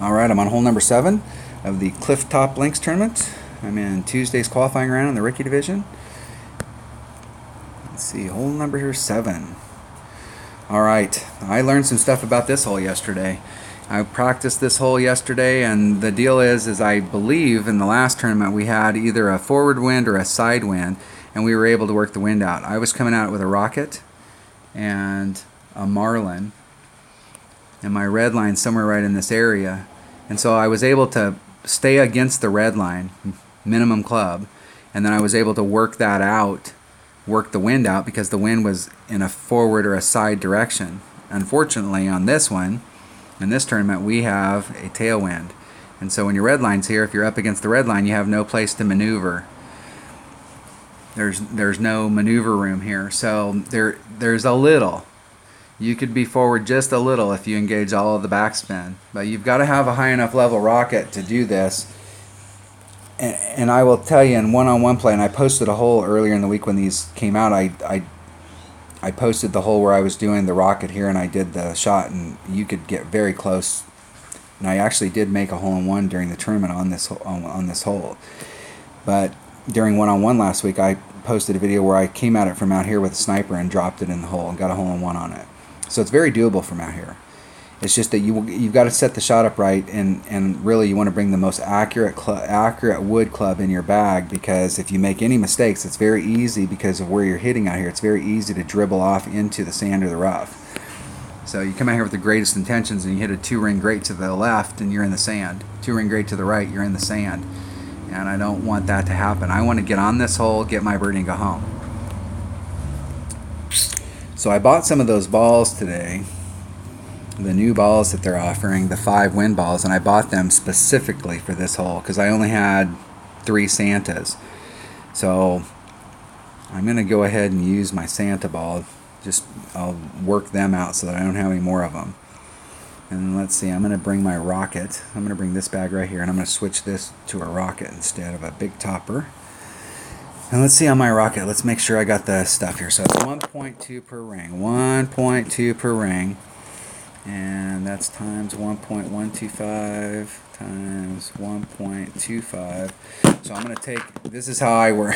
Alright, I'm on hole number 7 of the Clifftop Links tournament. I'm in Tuesday's qualifying round in the rookie division. Let's see, hole number 7. Alright, I learned some stuff about this hole yesterday. I practiced this hole yesterday, and the deal is I believe in the last tournament we had either a forward wind or a side wind, and we were able to work the wind out. I was coming out with a rocket and a marlin, and my red line somewhere right in this area. And so I was able to stay against the red line, minimum club, and then I was able to work that out, work the wind out, because the wind was in a forward or a side direction. Unfortunately, on this one, in this tournament, we have a tailwind. And so when your red line's here, if you're up against the red line, you have no place to maneuver. There's no maneuver room here. So there's a little. You could be forward just a little if you engage all of the backspin. But you've got to have a high enough level rocket to do this. And I will tell you, in one-on-one play, and I posted a hole earlier in the week when these came out, I posted the hole where I was doing the rocket here, and I did the shot, and you could get very close. And I actually did make a hole-in-one during the tournament on this hole. But during one-on-one last week, I posted a video where I came at it from out here with a sniper and dropped it in the hole and got a hole-in-one on it. So it's very doable from out here. It's just that you've got to set the shot up right, and really you want to bring the most accurate wood club in your bag, because if you make any mistakes, it's very easy, because of where you're hitting out here, it's very easy to dribble off into the sand or the rough. So you come out here with the greatest intentions and you hit a 2-ring great to the left and you're in the sand. 2-ring great to the right, you're in the sand. And I don't want that to happen. I want to get on this hole, get my birdie, and go home. So I bought some of those balls today, the new balls that they're offering, the 5 wind balls, and I bought them specifically for this hole because I only had 3 Santas. So I'm going to go ahead and use my Santa ball. I'll work them out so that I don't have any more of them. And let's see, I'm going to bring my rocket. I'm going to bring this bag right here, and I'm going to switch this to a rocket instead of a big topper. And let's see on my rocket. Let's make sure I got the stuff here. So it's 1.2 per ring. 1.2 per ring. And that's times 1.125 times 1.25. So I'm going to take, this is how I work.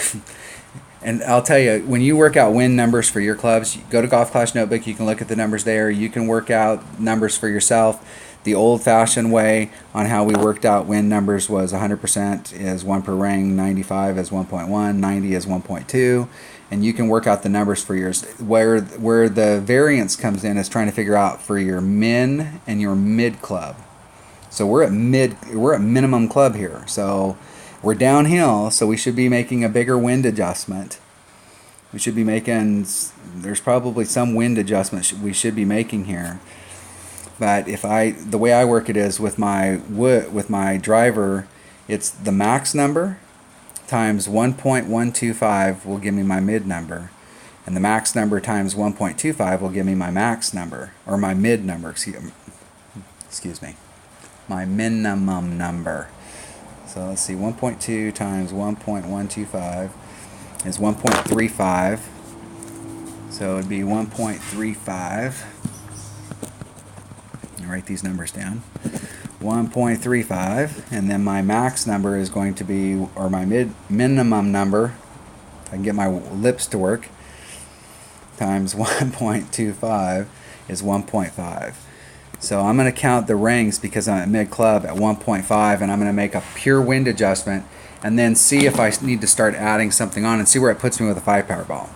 And I'll tell you, when you work out wind numbers for your clubs, go to Golf Clash Notebook. You can look at the numbers there. You can work out numbers for yourself. The old-fashioned way on how we worked out wind numbers was 100% is 1 per ring, 95 is 1.1, 90 is 1.2, and you can work out the numbers for yours. Where the variance comes in is trying to figure out for your min and your mid club. So we're at minimum club here. So we're downhill, so we should be making a bigger wind adjustment. We should be making, there's probably some wind adjustment we should be making here. But the way I work it is with my driver, it's the max number times 1.125 will give me my mid number, and the max number times 1.25 will give me my max number, or my mid number, excuse me, my minimum number. So let's see, 1.2 times 1.125 is 1.35, so it would be 1.35. Write these numbers down. 1.35, and then my max number is going to be, or my minimum number, if I can get my lips to work, times 1.25 is 1.5. So I'm going to count the rings because I'm at mid club at 1.5, and I'm going to make a pure wind adjustment and then see if I need to start adding something on and see where it puts me with a 5-power ball.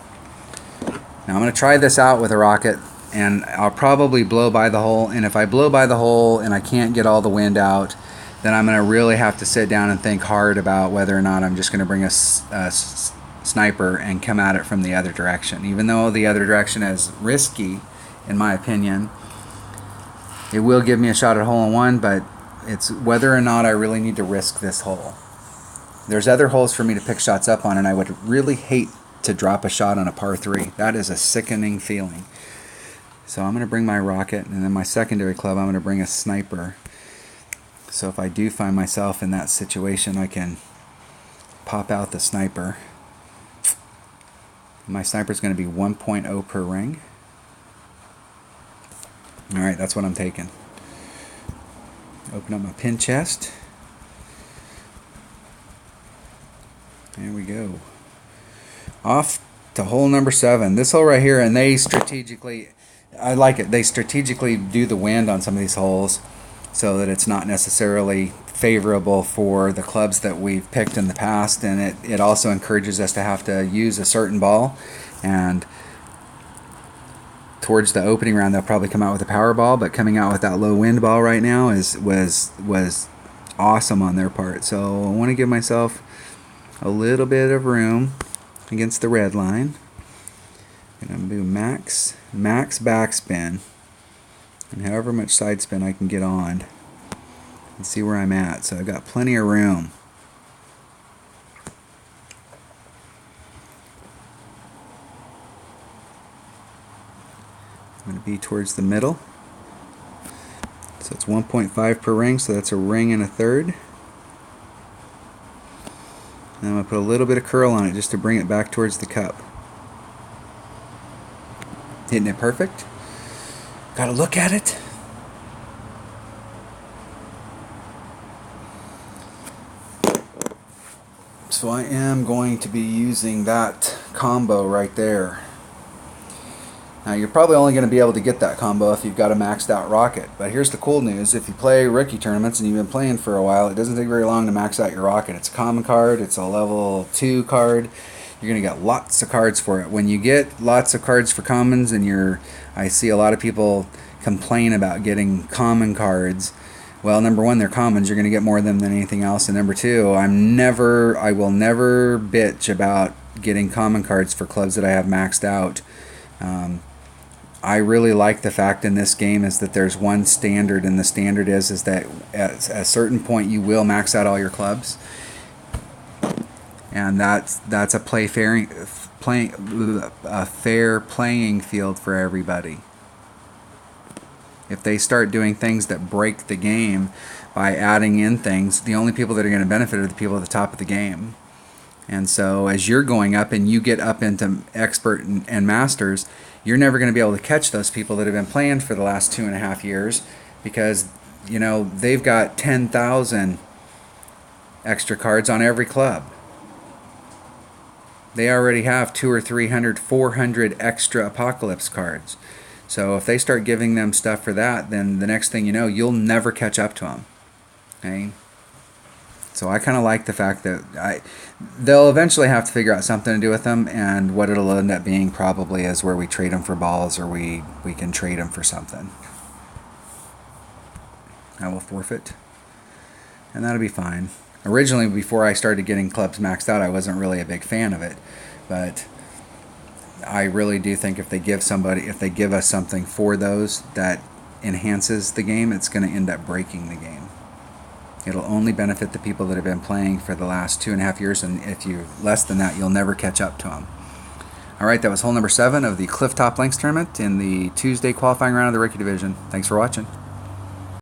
Now I'm going to try this out with a rocket, and I'll probably blow by the hole, and if I blow by the hole and I can't get all the wind out, then I'm going to really have to sit down and think hard about whether or not I'm just going to bring a sniper and come at it from the other direction. Even though the other direction is risky, in my opinion, it will give me a shot at hole-in-one, but it's whether or not I really need to risk this hole. There's other holes for me to pick shots up on, and I would really hate to drop a shot on a par 3. That is a sickening feeling. So I'm going to bring my rocket, and then my secondary club, I'm going to bring a sniper. So if I do find myself in that situation, I can pop out the sniper. My sniper is going to be 1.0 per ring. Alright, that's what I'm taking. Open up my pin chest. There we go. Off to hole number 7. This hole right here, and they strategically, I like it. They strategically do the wind on some of these holes so that it's not necessarily favorable for the clubs that we've picked in the past, and it also encourages us to have to use a certain ball. And towards the opening round, they'll probably come out with a power ball, but coming out with that low wind ball right now was awesome on their part. So I want to give myself a little bit of room against the red line. And I'm going to do max backspin, and however much side spin I can get on, and see where I'm at. So I've got plenty of room. I'm going to be towards the middle. So it's 1.5 per ring, so that's a ring and a third. And I'm going to put a little bit of curl on it just to bring it back towards the cup. Hitting it perfect. Got to look at it. So I am going to be using that combo right there. Now you're probably only going to be able to get that combo if you've got a maxed out rocket. But here's the cool news. If you play rookie tournaments and you've been playing for a while, it doesn't take very long to max out your rocket. It's a common card. It's a level 2 card. You're going to get lots of cards for it. When you get lots of cards for commons, and I see a lot of people complain about getting common cards. Well, number one, they're commons. You're going to get more of them than anything else. And number two, I will never bitch about getting common cards for clubs that I have maxed out. I really like the fact in this game is that there's one standard, and the standard is that at a certain point you will max out all your clubs, and that's a fair playing field for everybody. If they start doing things that break the game by adding in things, the only people that are going to benefit are the people at the top of the game. And so as you're going up and you get up into expert and masters, you're never going to be able to catch those people that have been playing for the last 2.5 years, because they've got 10,000 extra cards on every club. They already have 200 or 300, 400 extra Apocalypse cards. So if they start giving them stuff for that, then the next thing you know, you'll never catch up to them. Okay? So I kind of like the fact that they'll eventually have to figure out something to do with them, and what it'll end up being probably is where we trade them for balls, or we can trade them for something. I will forfeit, and that'll be fine. Originally, before I started getting clubs maxed out, I wasn't really a big fan of it, but I really do think if they give us something for those that enhances the game, it's going to end up breaking the game. It'll only benefit the people that have been playing for the last 2.5 years, and if you're less than that, you'll never catch up to them. All right, that was hole number 7 of the Clifftop Links tournament in the Tuesday qualifying round of the Rookie Division. Thanks for watching.